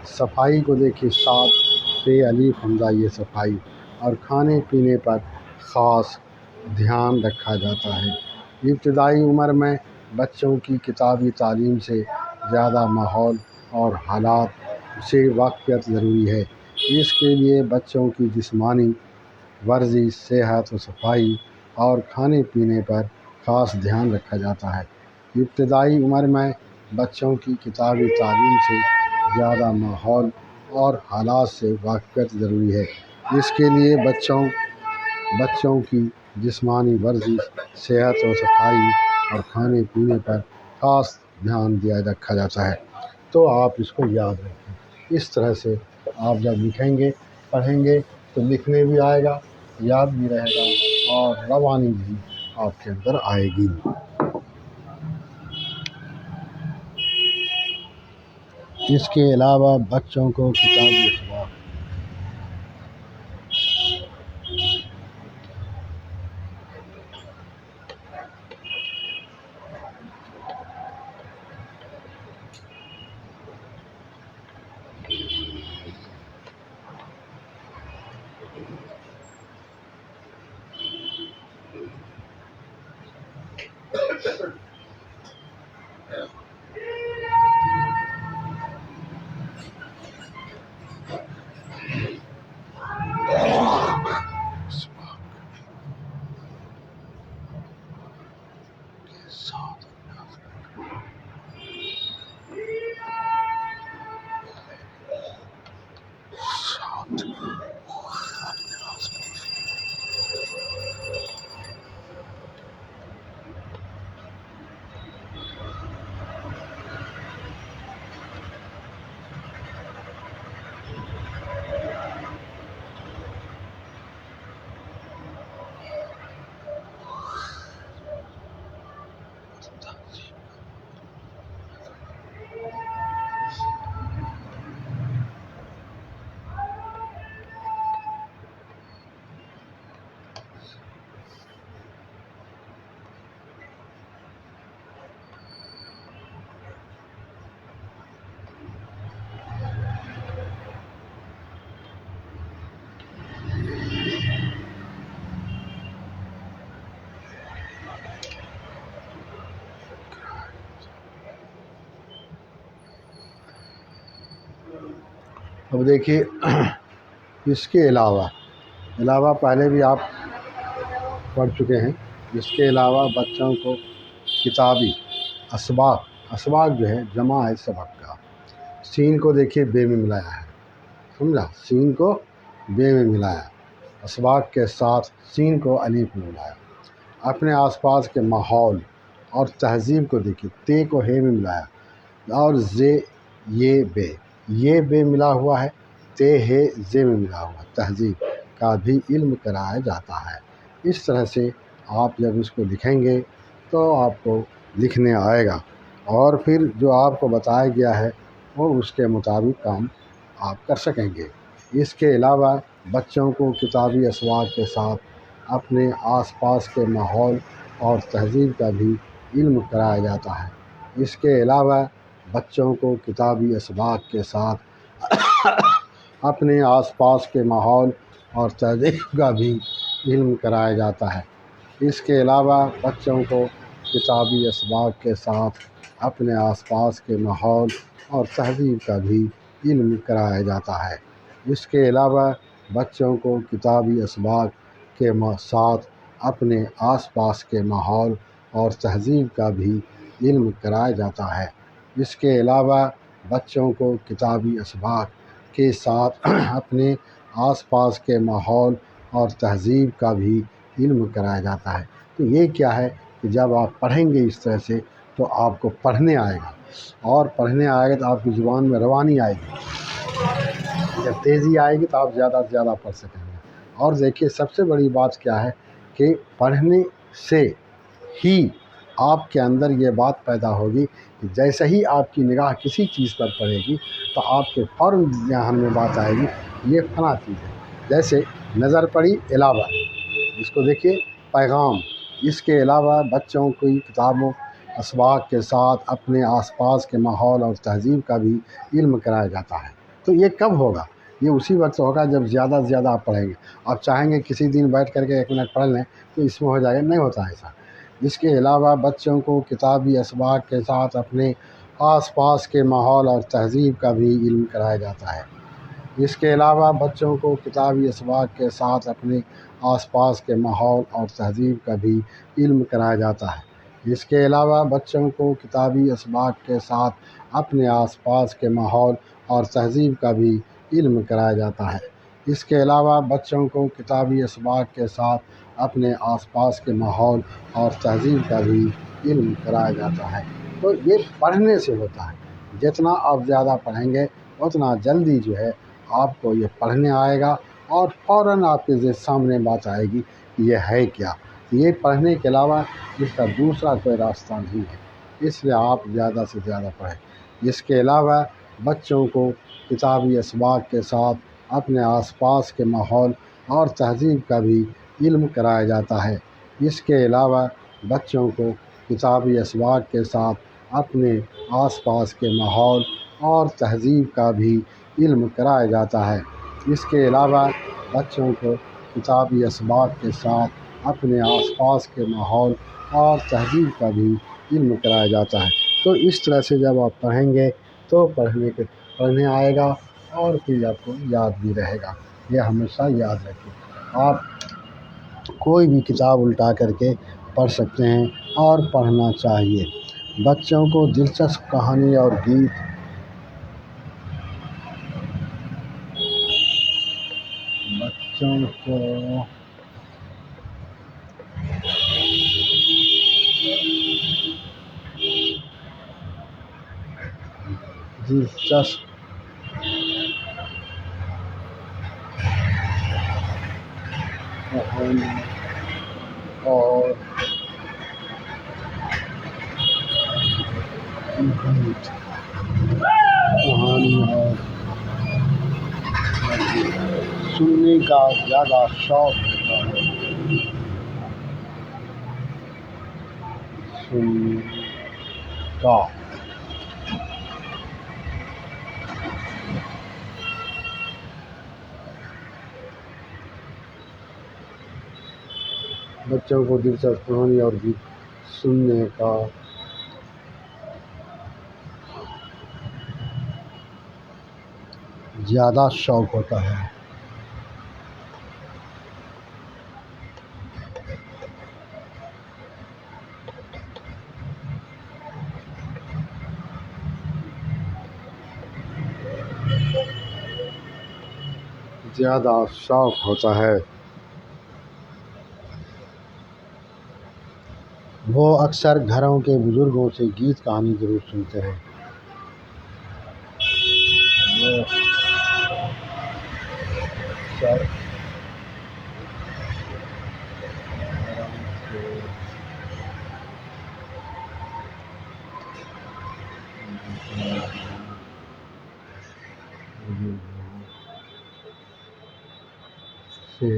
صفائی کو دیکھیے سات پہ الف حمزہ یہ صفائی، اور کھانے پینے پر خاص دھیان رکھا جاتا ہے۔ ابتدائی عمر میں بچوں کی کتابی تعلیم سے زیادہ ماحول اور حالات سے واقفیت ضروری ہے۔ اس کے لیے بچوں کی جسمانی ورزش صحت و صفائی اور کھانے پینے پر خاص دھیان رکھا جاتا ہے۔ ابتدائی عمر میں بچوں کی کتابی تعلیم سے زیادہ ماحول اور حالات سے واقفیت ضروری ہے۔ اس کے لیے بچوں کی جسمانی ورزش صحت و صفائی اور کھانے پینے پر خاص دھیان رکھا جاتا ہے۔ تو آپ اس کو یاد رکھیں، اس طرح سے آپ جب لکھیں گے پڑھیں گے تو لکھنے بھی آئے گا، یاد بھی رہے گا اور روانی بھی آپ کے اندر آئے گی۔ اس کے علاوہ بچوں کو کتابی اسباق اب دیکھیے اس کے علاوہ پہلے بھی آپ پڑھ چکے ہیں، اس کے علاوہ بچوں کو کتابی اسباق جو ہے جمع ہے سبق کا، سین کو دیکھیے بے میں ملایا ہے، سمجھا، سین کو بے میں ملایا، اسباق کے ساتھ سین کو الف میں ملایا، اپنے آس پاس کے ماحول اور تہذیب کو دیکھیے، تے کو ہے میں ملایا، اور یہ بے ملا ہوا ہے، تے ہے زے میں ملا ہوا، تہذیب کا بھی علم کرایا جاتا ہے۔ اس طرح سے آپ جب اس کو لکھیں گے تو آپ کو لکھنے آئے گا، اور پھر جو آپ کو بتایا گیا ہے وہ اس کے مطابق کام آپ کر سکیں گے۔ اس کے علاوہ بچوں کو کتابی اسباق کے ساتھ اپنے آس پاس کے ماحول اور تہذیب کا بھی علم کرایا جاتا ہے۔ اس کے علاوہ بچوں کو کتابی اسباق کے ساتھ اپنے آس پاس کے ماحول اور تہذیب کا بھی علم کرایا جاتا ہے۔ اس کے علاوہ بچوں کو کتابی اسباق کے ساتھ اپنے آس پاس کے ماحول اور تہذیب کا بھی علم کرایا جاتا ہے۔ اس کے علاوہ بچوں کو کتابی اسباق کے ساتھ اپنے آس پاس کے ماحول اور تہذیب کا بھی علم کرایا جاتا ہے۔ اس کے علاوہ بچوں کو کتابی اسباق کے ساتھ اپنے آس پاس کے ماحول اور تہذیب کا بھی علم کرایا جاتا ہے۔ تو یہ کیا ہے کہ جب آپ پڑھیں گے اس طرح سے تو آپ کو پڑھنے آئے گا، اور پڑھنے آئے گا تو آپ کی زبان میں روانی آئے گی، جب تیزی آئے گی تو آپ زیادہ سے زیادہ پڑھ سکیں گے۔ اور دیکھیے سب سے بڑی بات کیا ہے کہ پڑھنے سے ہی آپ کے اندر یہ بات پیدا ہوگی کہ جیسے ہی آپ کی نگاہ کسی چیز پر پڑے گی تو آپ کے فوراً ذہن میں بات آئے گی یہ فلاں چیز ہے. جیسے نظر پڑی علاوہ، اس کو دیکھیے پیغام. اس کے علاوہ بچوں کی کتابوں اسباق کے ساتھ اپنے آس پاس کے ماحول اور تہذیب کا بھی علم کرایا جاتا ہے. تو یہ کب ہوگا؟ یہ اسی وقت ہوگا جب زیادہ سے زیادہ آپ پڑھیں گے. آپ چاہیں گے کسی دن بیٹھ کر کے 1 منٹ پڑھ لیں تو اس میں ہو جائے گا، نہیں ہوتا ایسا. اس کے علاوہ بچوں کو کتابی اسباق کے ساتھ اپنے آس پاس کے ماحول اور تہذیب کا بھی علم کرایا جاتا ہے. اس کے علاوہ بچوں کو کتابی اسباق کے ساتھ اپنے آس پاس کے ماحول اور تہذیب کا بھی علم کرایا جاتا ہے. اس کے علاوہ بچوں کو کتابی اسباق کے ساتھ اپنے آس پاس کے ماحول اور تہذیب کا بھی علم کرایا جاتا ہے. اس کے علاوہ بچوں کو کتابی اسباق کے ساتھ اپنے آس پاس کے ماحول اور تہذیب کا بھی علم کرایا جاتا ہے. تو یہ پڑھنے سے ہوتا ہے. جتنا آپ زیادہ پڑھیں گے اتنا جلدی جو ہے آپ کو یہ پڑھنے آئے گا، اور فوراً آپ کے سامنے بات آئے گی کہ یہ ہے کیا. یہ پڑھنے کے علاوہ اس کا دوسرا کوئی راستہ نہیں ہے. اس لیے آپ زیادہ سے زیادہ پڑھیں. اس کے علاوہ بچوں کو کتابی اسباق کے ساتھ اپنے آس پاس کے ماحول اور تہذیب کا بھی علم کرایا جاتا ہے. اس کے علاوہ بچوں کو کتابی اسباق کے ساتھ اپنے آس پاس کے ماحول اور تہذیب کا بھی علم کرایا جاتا ہے. اس کے علاوہ بچوں کو کتابی اسباق کے ساتھ اپنے آس پاس کے ماحول اور تہذیب کا بھی علم کرایا جاتا ہے. تو اس طرح سے جب آپ پڑھیں گے تو پڑھنے آئے گا، اور پھر آپ کو یاد بھی رہے گا. یہ ہمیشہ یاد رکھیں. آپ کوئی بھی کتاب الٹا کر کے پڑھ سکتے ہیں اور پڑھنا چاہیے. بچوں کو دلچسپ کہانی اور گیت بچوں کو دلچسپ کہانی اور گیت سننے کا زیادہ شوق ہوتا ہے. سننے کا بچوں کو دلچسپ کہانی اور گیت سننے کا زیادہ شوق ہوتا ہے. زیادہ شوق ہوتا ہے. وہ اکثر گھروں کے بزرگوں سے گیت کہانی ضرور سنتے ہیں. وہ اکثر سے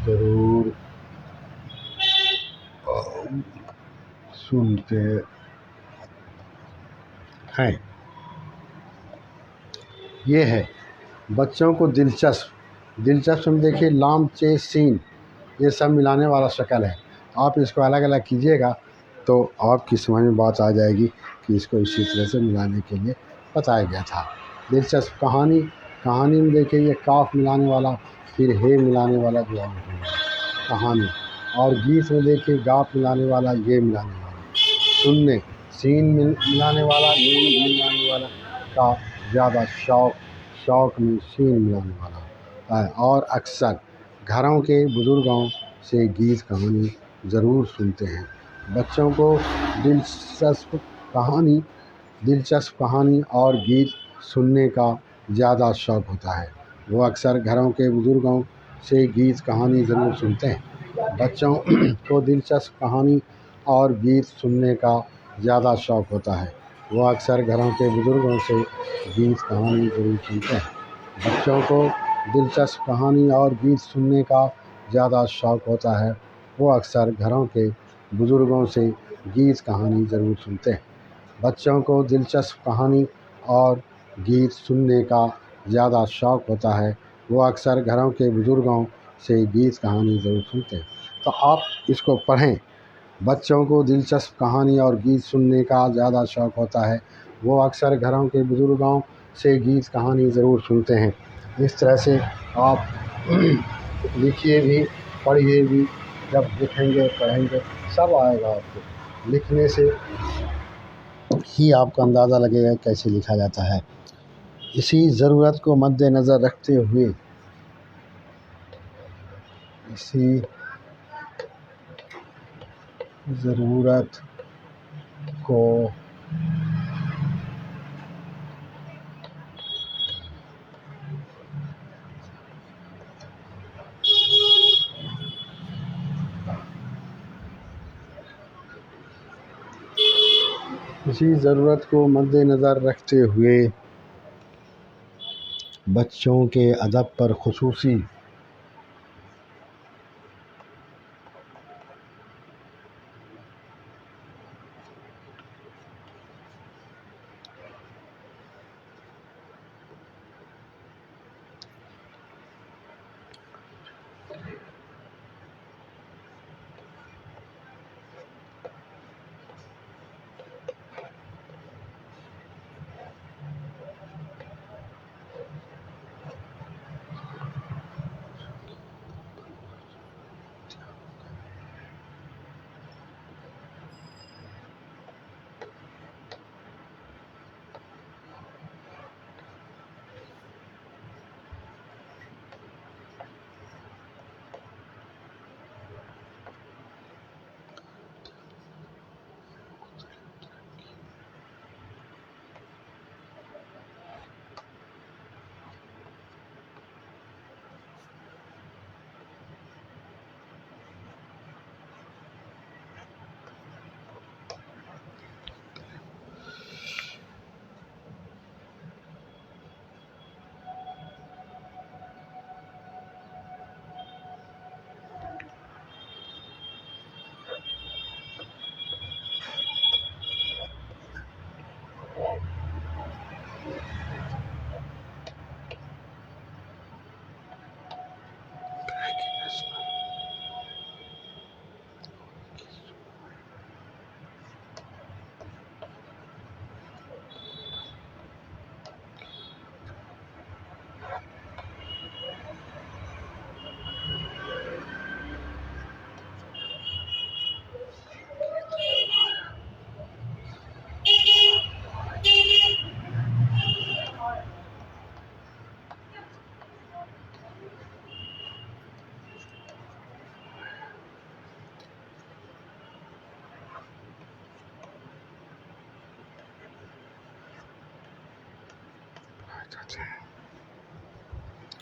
ضرور سنتے ہیں. یہ ہے بچوں کو دلچسپ میں دیکھیے لام چے سین، یہ سب ملانے والا شکل ہے. آپ اس کو الگ الگ کیجیے گا تو آپ کی سمجھ میں بات آ جائے گی کہ اس کو اسی طرح سے ملانے کے لیے بتایا گیا تھا. دلچسپ کہانی میں دیکھیے یہ کاف ملانے والا، پھر ہے ملانے والا جو ہے کہانی. اور گیت میں دیکھیے گاف ملانے والا، یہ ملانے والا. سننے سین ملانے والا، نون ملانے والا کا زیادہ شوق میں سین ملانے والا ہے. اور اکثر گھروں کے بزرگوں سے گیت کہانی ضرور سنتے ہیں. بچوں کو دلچسپ کہانی اور گیت سننے کا زیادہ شوق ہوتا ہے. وہ اکثر گھروں کے بزرگوں سے گیت کہانی ضرور سنتے ہیں. بچوں کو دلچسپ کہانی اور گیت سننے کا زیادہ شوق ہوتا ہے، وہ اکثر گھروں کے بزرگوں سے گیت کہانی ضرور سنتے ہیں۔ بچوں کو دلچسپ کہانی اور گیت سننے کا زیادہ شوق ہوتا ہے، وہ اکثر گھروں کے بزرگوں سے گیت کہانی ضرور سنتے ہیں۔ بچوں کو دلچسپ کہانی اور گیت سننے کا زیادہ شوق ہوتا ہے، وہ اکثر گھروں کے بزرگوں سے گیت کہانی ضرور سنتے ہیں۔ تو آپ اس کو پڑھیں۔ بچوں کو دلچسپ کہانی اور گیت سننے کا زیادہ شوق ہوتا ہے، وہ اکثر گھروں کے بزرگوں سے گیت کہانی ضرور سنتے ہیں۔ اس طرح سے آپ لکھیے بھی، پڑھیے بھی، جب لکھیں گے پڑھیں گے سب آئے گا آپ کو۔ لکھنے سے ہی آپ کو اندازہ لگے گا کیسے لکھا جاتا ہے۔ اسی ضرورت کو مد نظر رکھتے ہوئے اسی ضرورت کو مد نظر رکھتے ہوئے بچوں کے ادب پر خصوصی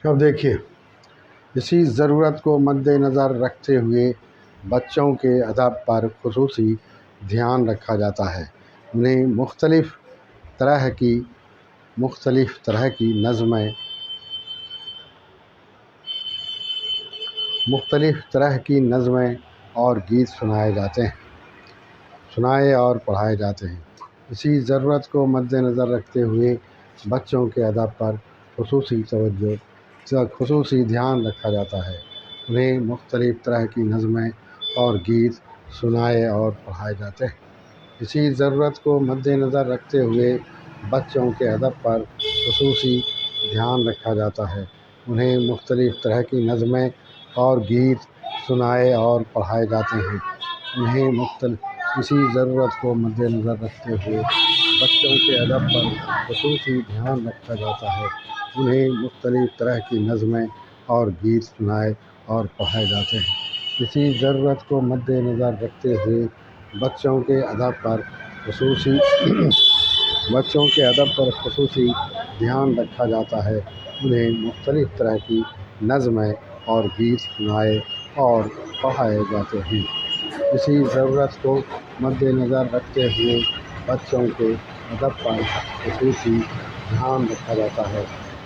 اب دیکھیے، اسی ضرورت کو مد نظر رکھتے ہوئے بچوں کے ادب پر خصوصی دھیان رکھا جاتا ہے۔ انہیں مختلف طرح کی نظمیں اور گیت سنائے اور پڑھائے جاتے ہیں۔ اسی ضرورت کو مد نظر رکھتے ہوئے بچوں کے ادب پر خصوصی دھیان رکھا جاتا ہے۔ انہیں مختلف طرح کی نظمیں اور گیت سنائے اور پڑھائے جاتے ہیں۔ اسی ضرورت کو مد نظر رکھتے ہوئے بچوں کے ادب پر خصوصی دھیان رکھا جاتا ہے۔ انہیں مختلف طرح کی نظمیں اور گیت سنائے اور پڑھائے جاتے ہیں۔ اسی ضرورت کو مد نظر رکھتے ہوئے بچوں کے ادب پر خصوصی دھیان رکھا جاتا ہے۔ انہیں مختلف طرح کی نظمیں اور گیت سنائے اور پڑھائے جاتے ہیں۔ اسی ضرورت کو مد نظر رکھتے ہوئے بچوں کے ادب پر خصوصی دھیان رکھا جاتا ہے۔ انہیں مختلف طرح کی نظمیں اور گیت سنائے اور پڑھائے جاتے ہیں۔ اسی ضرورت کو مد نظر رکھتے ہوئے بچوں کے ادب پر خصوصی دھیان رکھا جاتا ہے۔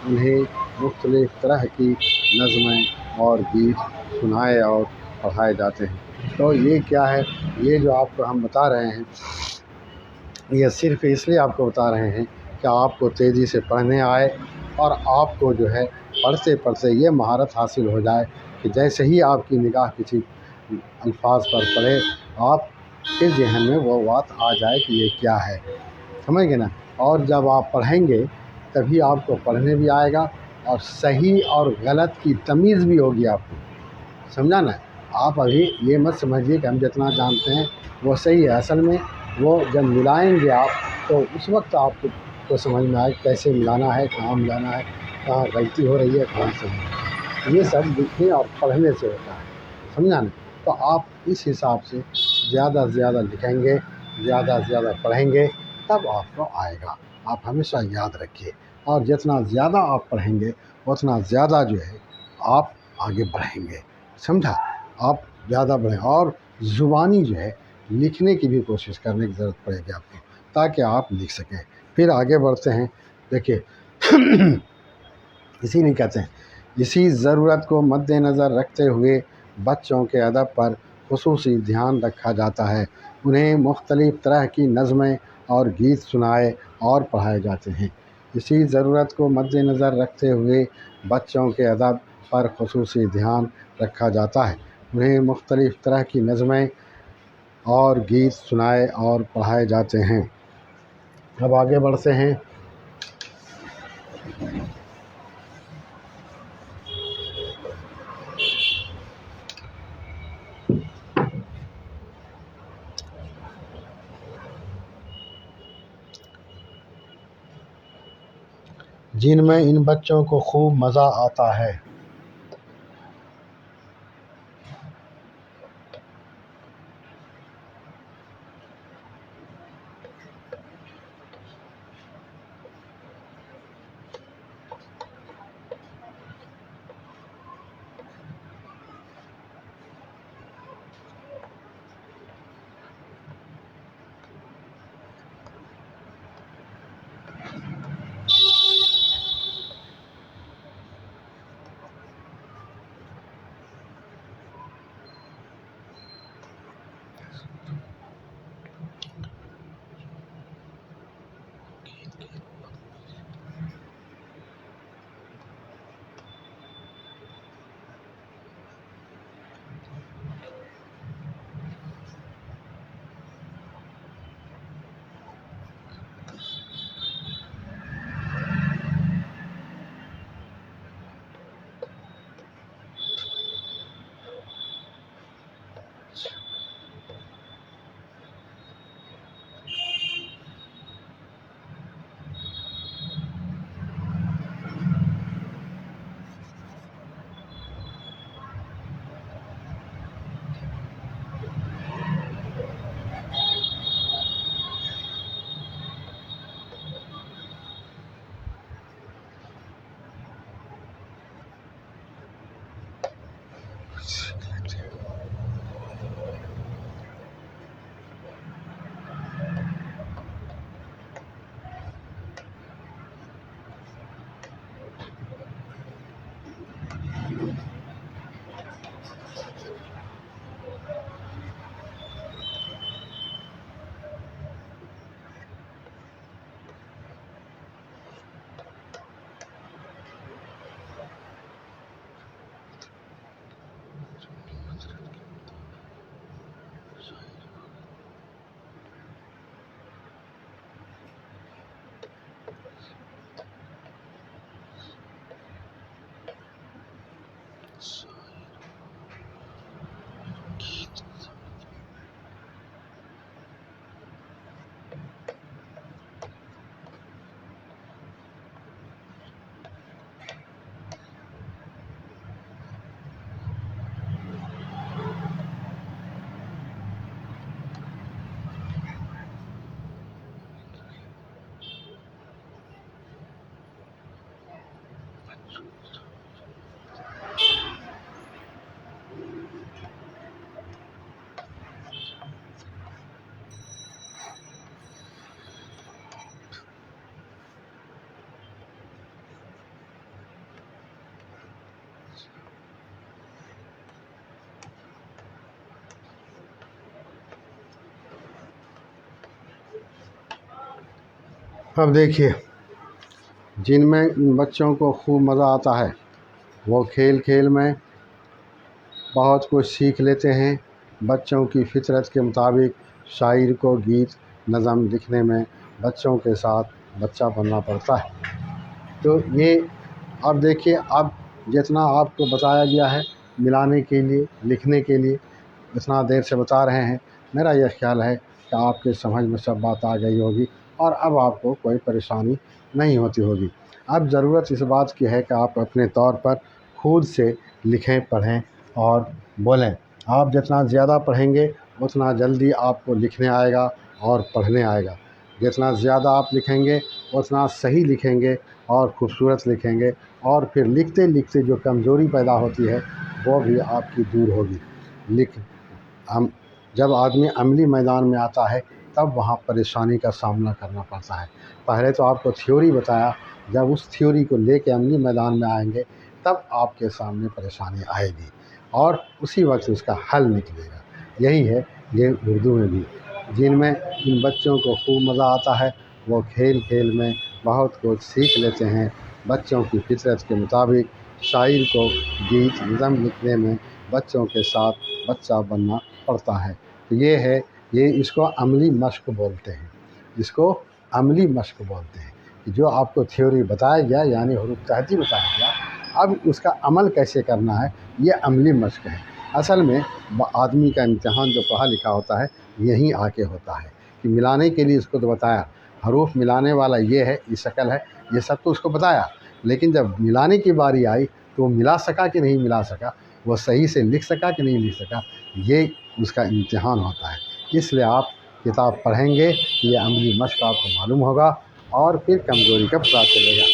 انہیں مختلف طرح کی نظمیں اور گیت سنائے اور پڑھائے جاتے ہیں۔ تو یہ کیا ہے، یہ جو آپ کو ہم بتا رہے ہیں، یہ صرف اس لیے آپ کو بتا رہے ہیں کہ آپ کو تیزی سے پڑھنے آئے اور آپ کو جو ہے پڑھتے پڑھتے یہ مہارت حاصل ہو جائے کہ جیسے ہی آپ کی نگاہ کسی الفاظ پر پڑے، آپ کے ذہن میں وہ بات آ جائے کہ یہ کیا ہے، سمجھ گئے نا۔ اور جب آپ پڑھیں گے تبھی آپ کو پڑھنے بھی آئے گا اور صحیح اور غلط کی تمیز بھی ہوگی آپ کو، سمجھا نا۔ آپ ابھی یہ مت سمجھیے کہ ہم جتنا جانتے ہیں وہ صحیح ہے، اصل میں وہ جب ملائیں گے آپ تو اس وقت آپ کو سمجھ میں آئے کیسے ملانا ہے، کہاں ملانا ہے، کہاں غلطی ہو رہی ہے، کہاں صحیح۔ یہ سب لکھنے اور پڑھنے سے ہوتا ہے، سمجھا نا۔ تو آپ اس حساب سے زیادہ سے زیادہ لکھیں گے، زیادہ سے زیادہ پڑھیں گے، تب آپ کو آئے گا۔ آپ ہمیشہ یاد رکھیے، اور جتنا زیادہ آپ پڑھیں گے اتنا زیادہ جو ہے آپ آگے بڑھیں گے، سمجھا۔ آپ زیادہ بڑھیں، اور زبانی جو ہے لکھنے کی بھی کوشش کرنے کی ضرورت پڑے گی آپ کو، تاکہ آپ لکھ سکیں۔ پھر آگے بڑھتے ہیں، دیکھیے اسی لیے کہتے ہیں اسی ضرورت کو مد نظر رکھتے ہوئے بچوں کے ادب پر خصوصی دھیان رکھا جاتا ہے۔ انہیں مختلف طرح کی نظمیں اور گیت سنائے اور پڑھائے جاتے ہیں۔ اسی ضرورت کو مد نظر رکھتے ہوئے بچوں کے ادب پر خصوصی دھیان رکھا جاتا ہے۔ انہیں مختلف طرح کی نظمیں اور گیت سنائے اور پڑھائے جاتے ہیں۔ اب آگے بڑھتے ہیں۔ جن میں ان بچوں کو خوب مزہ آتا ہے۔ اب دیکھیے، جن میں ان بچوں کو خوب مزہ آتا ہے وہ کھیل کھیل میں بہت کچھ سیکھ لیتے ہیں۔ بچوں کی فطرت کے مطابق شاعر کو گیت نظم لکھنے میں بچوں کے ساتھ بچہ بننا پڑتا ہے۔ تو یہ اب دیکھیے، اب جتنا آپ کو بتایا گیا ہے ملانے کے لیے، لکھنے کے لیے، اتنا دیر سے بتا رہے ہیں، میرا یہ خیال ہے کہ آپ کے سمجھ میں سب بات آ گئی ہوگی اور اب آپ کو کوئی پریشانی نہیں ہوتی ہوگی۔ اب ضرورت اس بات کی ہے کہ آپ اپنے طور پر خود سے لکھیں، پڑھیں اور بولیں۔ آپ جتنا زیادہ پڑھیں گے اتنا جلدی آپ کو لکھنے آئے گا اور پڑھنے آئے گا۔ جتنا زیادہ آپ لکھیں گے اتنا صحیح لکھیں گے اور خوبصورت لکھیں گے، اور پھر لکھتے لکھتے جو کمزوری پیدا ہوتی ہے وہ بھی آپ کی دور ہوگی۔ جب آدمی عملی میدان میں آتا ہے تب وہاں پریشانی کا سامنا کرنا پڑتا ہے۔ پہلے تو آپ کو تھیوری بتایا، جب اس تھیوری کو لے کے عملی میدان میں آئیں گے تب آپ کے سامنے پریشانی آئے گی اور اسی وقت اس کا حل نکلے گا۔ یہی ہے یہ اردو میں بھی، جن میں ان بچوں کو خوب مزہ آتا ہے وہ کھیل کھیل میں بہت کچھ سیکھ لیتے ہیں۔ بچوں کی فطرت کے مطابق شاعر کو گیت نظم لکھنے میں بچوں کے ساتھ بچہ بننا پڑتا ہے۔ تو یہ ہے، یہ اس کو عملی مشق بولتے ہیں، اس کو عملی مشق بولتے ہیں۔ جو آپ کو تھیوری بتایا گیا یعنی حروف تہجی بتایا گیا، اب اس کا عمل کیسے کرنا ہے یہ عملی مشق ہے۔ اصل میں آدمی کا امتحان جو پڑھا لکھا ہوتا ہے یہیں آ کے ہوتا ہے کہ ملانے کے لیے اس کو تو بتایا، حروف ملانے والا یہ ہے، یہ شکل ہے، یہ سب تو اس کو بتایا، لیکن جب ملانے کی باری آئی تو وہ ملا سکا کہ نہیں ملا سکا، وہ صحیح سے لکھ سکا کہ نہیں لکھ سکا، یہ اس کا امتحان ہوتا ہے۔ اس لیے آپ کتاب پڑھیں گے، یہ عملی مشق آپ کو معلوم ہوگا اور پھر کمزوری کا پتہ چلے گا۔